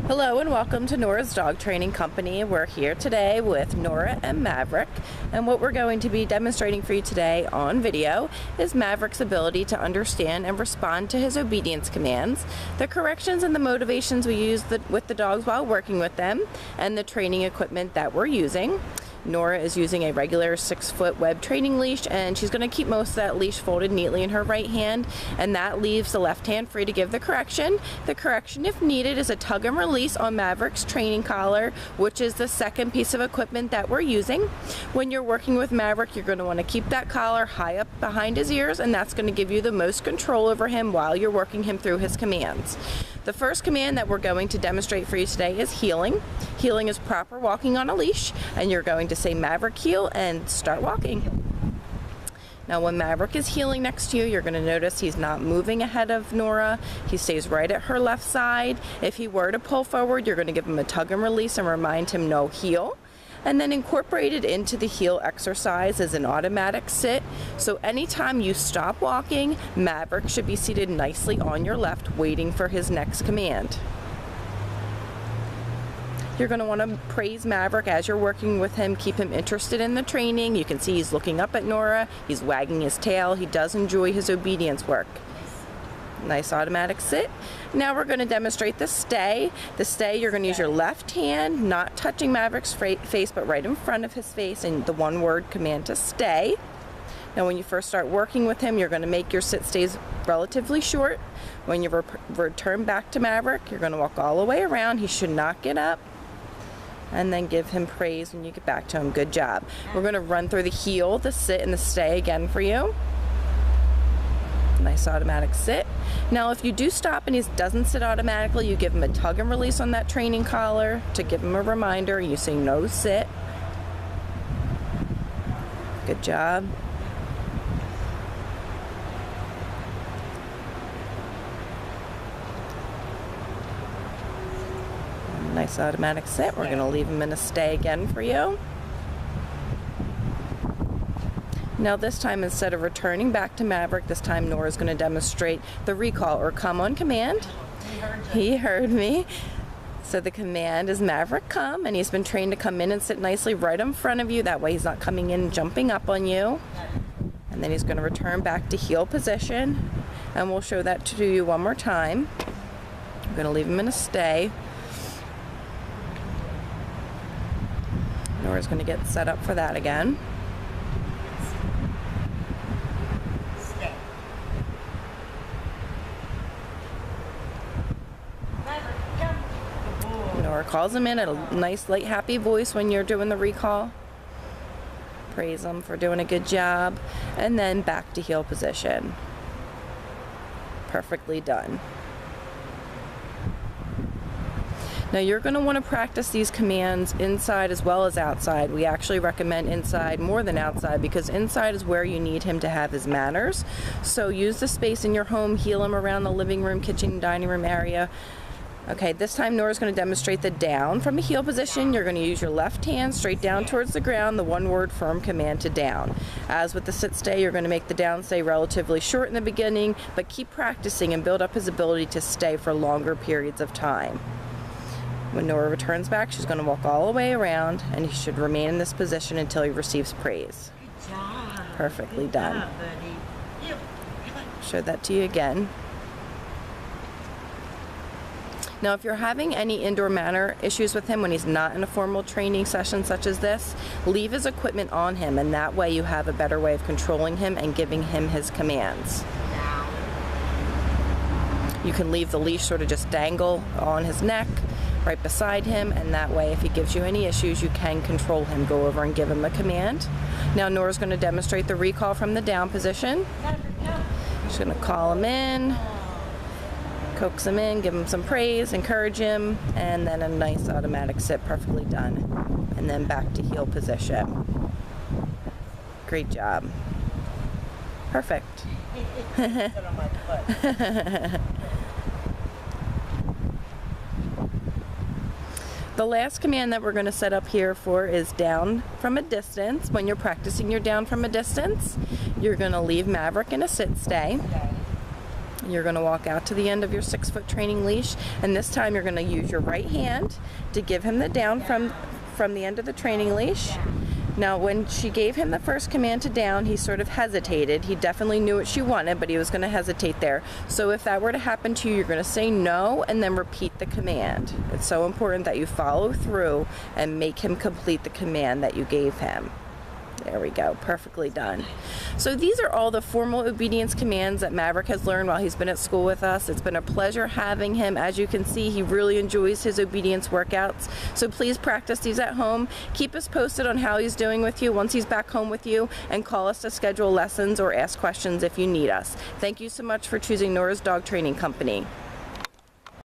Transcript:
Hello and welcome to Nora's Dog Training Company. We're here today with Nora and Maverick, and what we're going to be demonstrating for you today on video is Maverick's ability to understand and respond to his obedience commands, the corrections and the motivations we use with the dogs while working with them, and the training equipment that we're using. Nora is using a regular 6-foot web training leash, and she's going to keep most of that leash folded neatly in her right hand, and that leaves the left hand free to give the correction. The correction, if needed, is a tug and release on Maverick's training collar, which is the second piece of equipment that we're using. When you're working with Maverick, you're going to want to keep that collar high up behind his ears, and that's going to give you the most control over him while you're working him through his commands. The first command that we're going to demonstrate for you today is heeling. Heeling is proper walking on a leash, and you're going to say Maverick heel and start walking. Now when Maverick is heeling next to you, you're going to notice he's not moving ahead of Nora. He stays right at her left side. If he were to pull forward, you're going to give him a tug and release and remind him no heel. And then incorporated into the heel exercise is an automatic sit. So anytime you stop walking, Maverick should be seated nicely on your left, waiting for his next command. You're going to want to praise Maverick as you're working with him, keep him interested in the training. You can see he's looking up at Nora, he's wagging his tail, he does enjoy his obedience work. Nice automatic sit. Now we're going to demonstrate the stay. The stay, you're going to use your left hand, not touching Maverick's face, but right in front of his face, and the one-word command to stay. Now when you first start working with him, you're going to make your sit stays relatively short. When you return back to Maverick, you're going to walk all the way around. He should not get up. And then give him praise when you get back to him. Good job. We're going to run through the heel, the sit, and the stay again for you. Nice automatic sit. Now if you do stop and he doesn't sit automatically, you give him a tug and release on that training collar to give him a reminder. You say no sit. Good job. Nice automatic sit. We're going to leave him in a stay again for you. Now this time, instead of returning back to Maverick, this time Nora's going to demonstrate the recall or come on command. He heard me. So the command is Maverick come, and he's been trained to come in and sit nicely right in front of you. That way he's not coming in and jumping up on you. And then he's going to return back to heel position, and we'll show that to you one more time. I'm going to leave him in a stay. Nora's going to get set up for that again. Nora calls him in at a nice, light, happy voice when you're doing the recall. Praise him for doing a good job. And then back to heel position. Perfectly done. Now you're going to want to practice these commands inside as well as outside. We actually recommend inside more than outside because inside is where you need him to have his manners. So use the space in your home, heel him around the living room, kitchen, dining room area. Okay, this time Nora's going to demonstrate the down from a heel position. You're going to use your left hand straight down towards the ground, the one-word firm command to down. As with the sit stay, you're going to make the down stay relatively short in the beginning, but keep practicing and build up his ability to stay for longer periods of time. When Nora returns back, she's going to walk all the way around, and he should remain in this position until he receives praise. Good job. Perfectly Good done. job, buddy. Yep. Show that to you again. Now if you're having any indoor manner issues with him when he's not in a formal training session such as this, leave his equipment on him, and that way you have a better way of controlling him and giving him his commands. You can leave the leash sort of just dangle on his neck right beside him, and that way if he gives you any issues you can control him. Go over and give him a command. Now Nora's going to demonstrate the recall from the down position. She's going to call him in, coax him in, give him some praise, encourage him, and then a nice automatic sit. Perfectly done. And then back to heel position. Great job. Perfect. The last command that we're going to set up here for is down from a distance. When you're practicing your down from a distance, you're going to leave Maverick in a sit stay. You're going to walk out to the end of your 6-foot training leash, and this time you're going to use your right hand to give him the down from the end of the training leash. Now, when she gave him the first command to down, he sort of hesitated. He definitely knew what she wanted, but he was going to hesitate there. So if that were to happen to you, you're going to say no and then repeat the command. It's so important that you follow through and make him complete the command that you gave him. There we go, perfectly done. So these are all the formal obedience commands that Maverick has learned while he's been at school with us. It's been a pleasure having him. As you can see, he really enjoys his obedience workouts. So please practice these at home. Keep us posted on how he's doing with you once he's back home with you, and call us to schedule lessons or ask questions if you need us. Thank you so much for choosing Nora's Dog Training Company.